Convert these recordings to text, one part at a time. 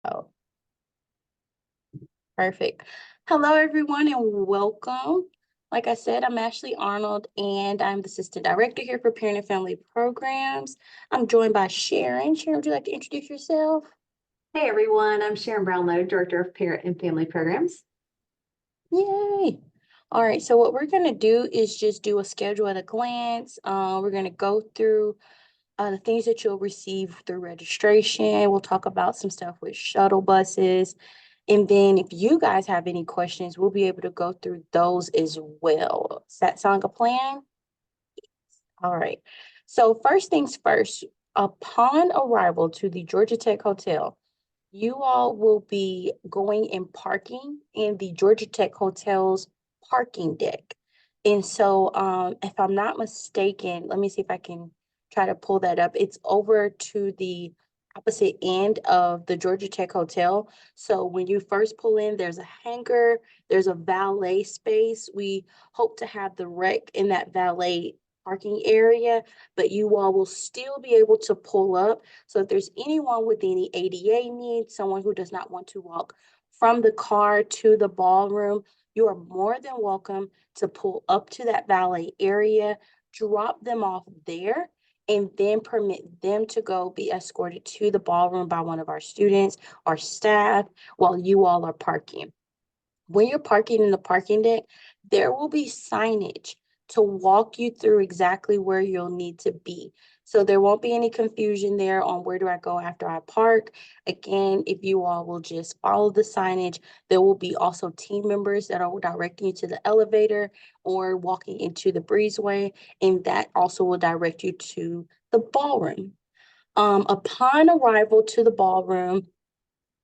Oh, perfect. Hello, everyone, and welcome. Like I said, I'm Ashley Arnold, and I'm the Assistant Director here for Parent and Family Programs. I'm joined by Sharon. Sharon, would you like to introduce yourself? Hey everyone, I'm Sharon Brownlow, Director of Parent and Family Programs. Yay. All right, so what we're going to do is just do a schedule at a glance. We're going to go through the things that you'll receive through registration. We'll talk about some stuff with shuttle buses. And then if you guys have any questions, we'll be able to go through those as well. Does that sound like a plan? All right. So first things first, upon arrival to the Georgia Tech Hotel, you all will be going and parking in the Georgia Tech Hotel's parking deck. And so, if I'm not mistaken, let me see if I can try to pull that up. It's over to the opposite end of the Georgia Tech Hotel. So when you first pull in, there's a hangar, there's a valet space. We hope to have the wreck in that valet parking area, but you all will still be able to pull up. So if there's anyone with any ADA needs, someone who does not want to walk from the car to the ballroom, you are more than welcome to pull up to that valet area, drop them off there, and then permit them to go be escorted to the ballroom by one of our students or staff while you all are parking. When you're parking in the parking deck, there will be signage to walk you through exactly where you'll need to be. So there won't be any confusion there on where do I go after I park. Again, if you all will just follow the signage, there will be also team members that are directing you to the elevator or walking into the breezeway, and that also will direct you to the ballroom. Upon arrival to the ballroom,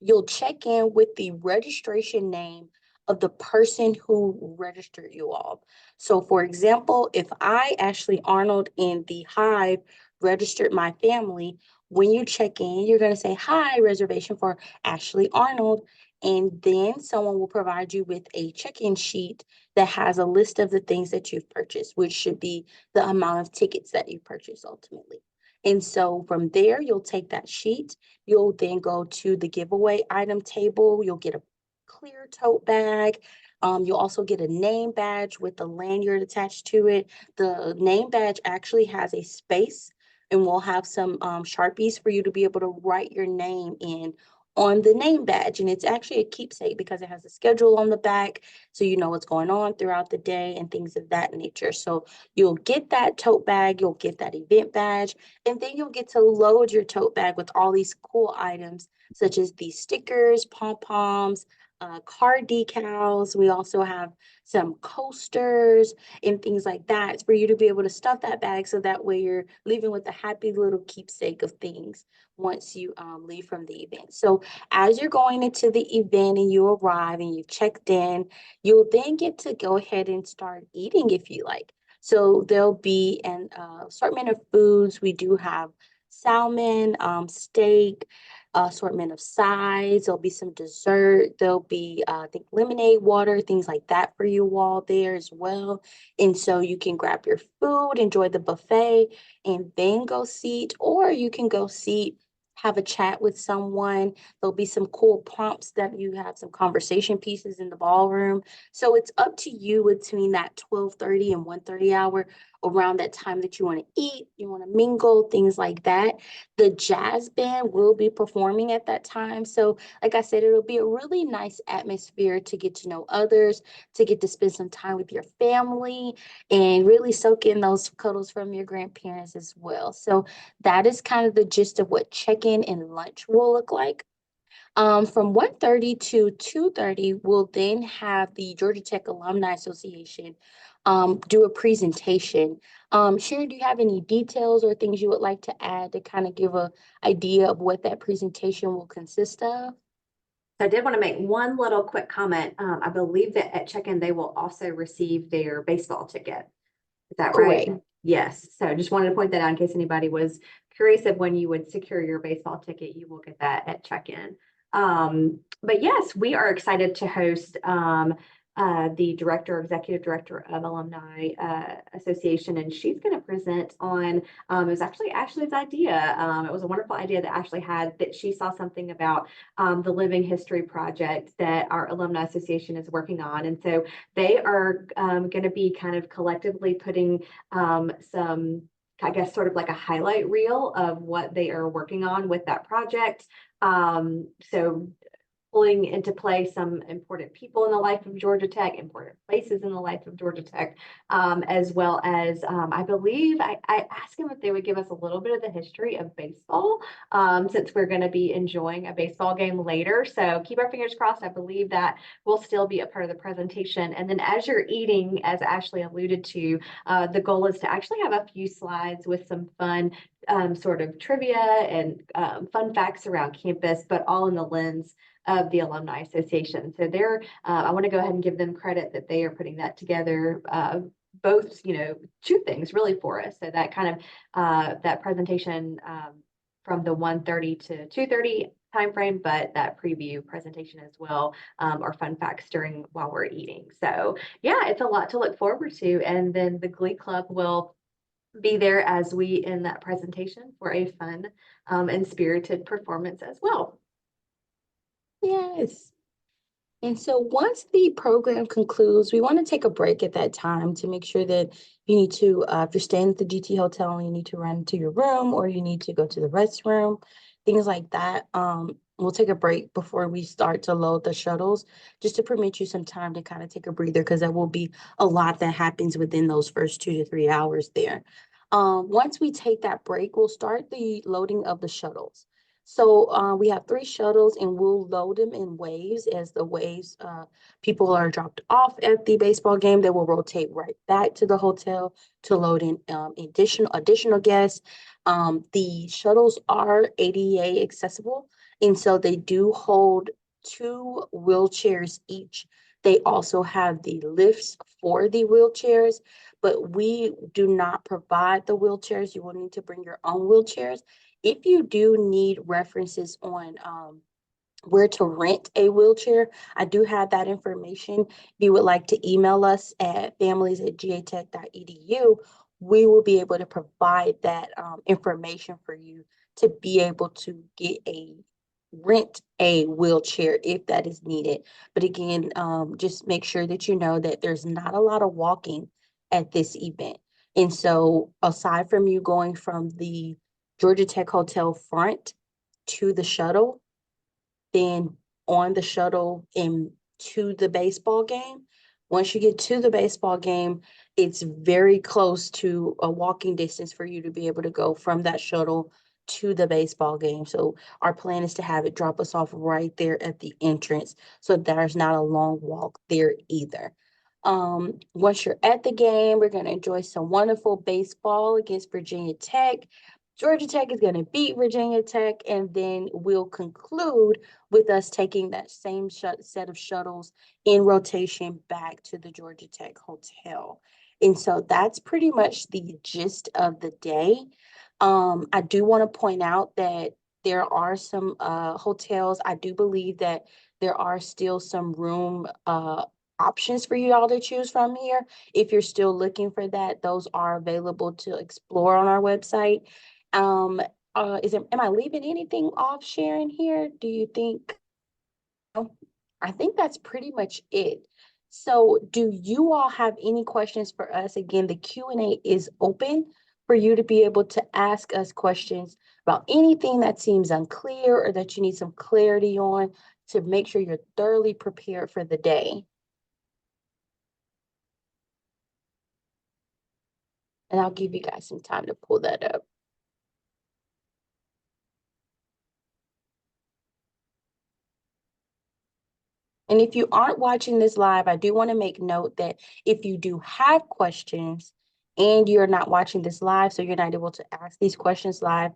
you'll check in with the registration name of the person who registered you all. So, for example, if I, Ashley Arnold, in the Hive registered my family, when you check in, you're going to say, "Hi, reservation for Ashley Arnold." And then someone will provide you with a check in sheet that has a list of the things that you've purchased, which should be the amount of tickets that you purchased ultimately. And so from there, you'll take that sheet. You'll then go to the giveaway item table. You'll get a clear tote bag. You'll also get a name badge with the lanyard attached to it. The name badge actually has a space, and we'll have some Sharpies for you to be able to write your name in on the name badge. And it's actually a keepsake because it has a schedule on the back. So you know what's going on throughout the day and things of that nature. So you'll get that tote bag, you'll get that event badge, and then you'll get to load your tote bag with all these cool items, such as these stickers, pom-poms, car decals. We also have some coasters and things like that for you to be able to stuff that bag so that way you're leaving with a happy little keepsake of things once you leave from the event. So as you're going into the event and you arrive and you've checked in, you'll then get to go ahead and start eating if you like. So there'll be an assortment of foods. We do have salmon, steak, assortment of sides. There'll be some dessert. There'll be, I think, lemonade, water, things like that for you all there as well. And so you can grab your food, enjoy the buffet, and then go seat, or you can go seat, have a chat with someone. There'll be some cool prompts that you have some conversation pieces in the ballroom. So it's up to you between that 12:30 and 1:30 hour, around that time that you want to eat, you want to mingle, things like that. The jazz band will be performing at that time. So, like I said, it'll be a really nice atmosphere to get to know others, to get to spend some time with your family, and really soak in those cuddles from your grandparents as well. So, that is kind of the gist of what check in and lunch will look like. From 1:30 to 2:30, we'll then have the Georgia Tech Alumni Association do a presentation. Sharon, do you have any details or things you would like to add to kind of give a idea of what that presentation will consist of? So I did want to make one little quick comment. I believe that at check-in, they will also receive their baseball ticket. Is that right? Correct. Yes. So I just wanted to point that out in case anybody was curious of when you would secure your baseball ticket, you will get that at check-in. But yes, we are excited to host the executive director of Alumni Association, and she's going to present on, it was actually Ashley's idea. It was a wonderful idea that Ashley had, that she saw something about the Living History Project that our Alumni Association is working on. And so they are going to be kind of collectively putting some, I guess, sort of like a highlight reel of what they are working on with that project. So pulling into play some important people in the life of Georgia Tech, important places in the life of Georgia Tech, as well as I believe I asked them if they would give us a little bit of the history of baseball, since we're going to be enjoying a baseball game later. So keep our fingers crossed. I believe that will still be a part of the presentation. And then as you're eating, as Ashley alluded to, the goal is to actually have a few slides with some fun sort of trivia and fun facts around campus, but all in the lens of the Alumni Association. So they're, I want to go ahead and give them credit that they are putting that together, both, two things really for us. So that kind of, that presentation from the 1:30 to 2:30 timeframe, but that preview presentation as well, or fun facts while we're eating. So yeah, it's a lot to look forward to. And then the Glee Club will be there as we end that presentation for a fun and spirited performance as well. Yes. And so once the program concludes, we want to take a break at that time to make sure that you need to, if you're staying at the GT Hotel and you need to run to your room or you need to go to the restroom, things like that. We'll take a break before we start to load the shuttles, just to permit you some time to kind of take a breather, because there will be a lot that happens within those first 2 to 3 hours there. Once we take that break, we'll start the loading of the shuttles. So we have 3 shuttles, and we'll load them in waves. As the waves, people are dropped off at the baseball game, they will rotate right back to the hotel to load in additional guests. The shuttles are ADA accessible, and so they do hold 2 wheelchairs each. They also have the lifts for the wheelchairs, but we do not provide the wheelchairs. You will need to bring your own wheelchairs. If you do need references on where to rent a wheelchair, I do have that information. If you would like to email us at families@gatech.edu, we will be able to provide that information for you to be able to rent a wheelchair if that is needed. But again, just make sure that you know that there's not a lot of walking at this event. And so aside from you going from the Georgia Tech Hotel front to the shuttle, then on the shuttle to the baseball game. Once you get to the baseball game, it's very close to a walking distance for you to be able to go from that shuttle to the baseball game. So our plan is to have it drop us off right there at the entrance, so there's not a long walk there either. Once you're at the game, we're going to enjoy some wonderful baseball against Virginia Tech. Georgia Tech is going to beat Virginia Tech, and then we'll conclude with us taking that same set of shuttles in rotation back to the Georgia Tech Hotel. And so that's pretty much the gist of the day. I do want to point out that there are some hotels. I do believe that there are still some room options for you all to choose from here. If you're still looking for that, those are available to explore on our website. Am I leaving anything off, Sharon, here? Do you think? I think that's pretty much it. So do you all have any questions for us? Again, the Q&A is open for you to be able to ask us questions about anything that seems unclear or that you need some clarity on to make sure you're thoroughly prepared for the day. And I'll give you guys some time to pull that up. And if you aren't watching this live, I do want to make note that if you do have questions and you're not watching this live, so you're not able to ask these questions live,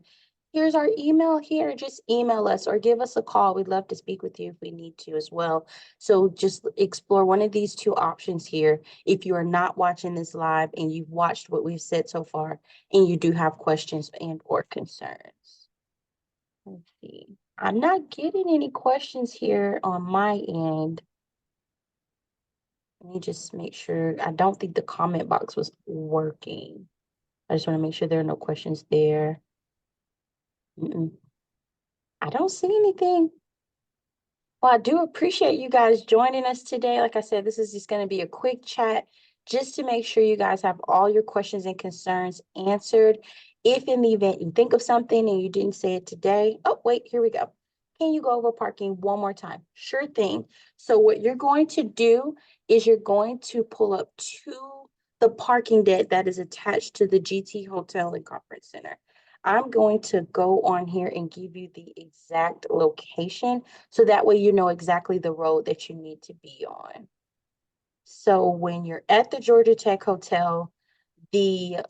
here's our email here. Just email us or give us a call. We'd love to speak with you if we need to as well. So just explore one of these 2 options here. If you are not watching this live and you've watched what we've said so far and you do have questions and or concerns. Let's see. I'm not getting any questions here on my end. Let me just make sure. I don't think the comment box was working. I just want to make sure there are no questions there. I don't see anything. Well, I do appreciate you guys joining us today. Like I said, this is just going to be a quick chat just to make sure you guys have all your questions and concerns answered. If in the event you think of something and you didn't say it today, oh, wait, here we go. Can you go over parking one more time? Sure thing. So what you're going to do is you're going to pull up to the parking deck that is attached to the GT Hotel and Conference Center. I'm going to go on here and give you the exact location so that way you know exactly the road that you need to be on. So when you're at the Georgia Tech Hotel, the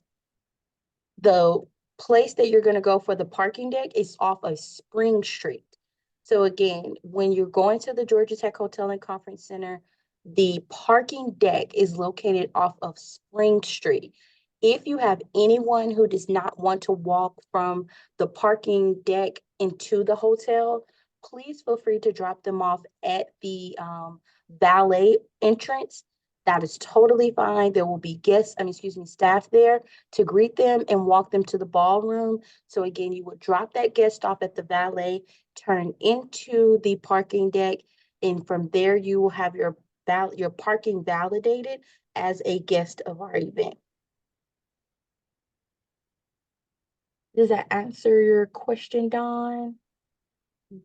place that you're going to go for the parking deck is off of Spring Street. So again, when you're going to the Georgia Tech Hotel and Conference Center, the parking deck is located off of Spring Street. If you have anyone who does not want to walk from the parking deck into the hotel, please feel free to drop them off at the valet entrance. That is totally fine. There will be staff there to greet them and walk them to the ballroom. So again, you would drop that guest off at the valet, turn into the parking deck, and from there you will have your parking validated as a guest of our event. Does that answer your question, Dawn? Make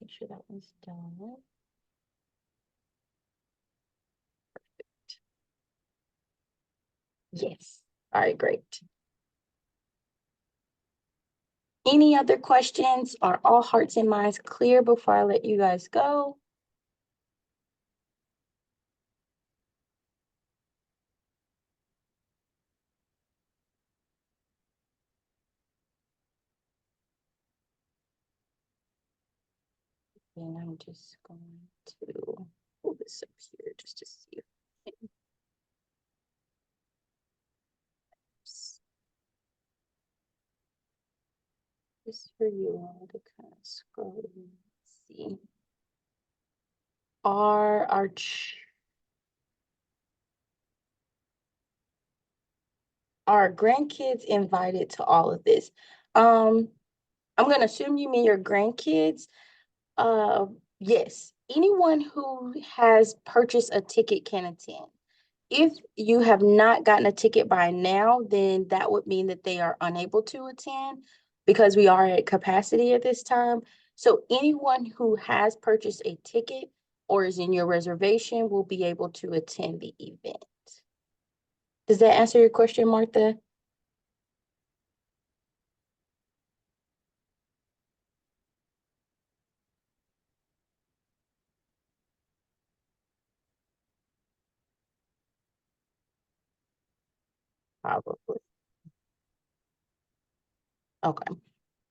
sure that one's done. Yes. All right, great. Any other questions? Are all hearts and minds clear before I let you guys go? And I'm just going to pull this up here just to see. Just for you all to kind of scroll and see. Are our grandkids invited to all of this? I'm gonna assume you mean your grandkids. Yes, anyone who has purchased a ticket can attend. If you have not gotten a ticket by now, then that would mean that they are unable to attend because we are at capacity at this time. So anyone who has purchased a ticket or is in your reservation will be able to attend the event. Does that answer your question, Martha? Probably. Okay.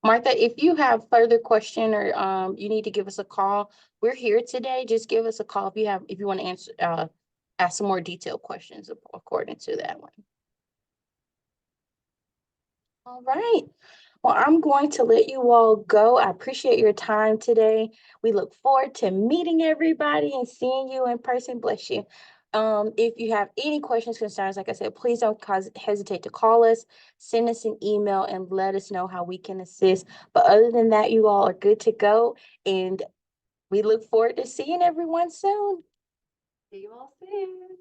Martha, if you have further question or you need to give us a call, we're here today. Just give us a call if you want to answer ask some more detailed questions according to that one. All right. Well, I'm going to let you all go. I appreciate your time today. We look forward to meeting everybody and seeing you in person. Bless you. If you have any questions, concerns, like I said, please don't hesitate to call us, send us an email, and let us know how we can assist. But other than that, you all are good to go. And we look forward to seeing everyone soon. See you all soon.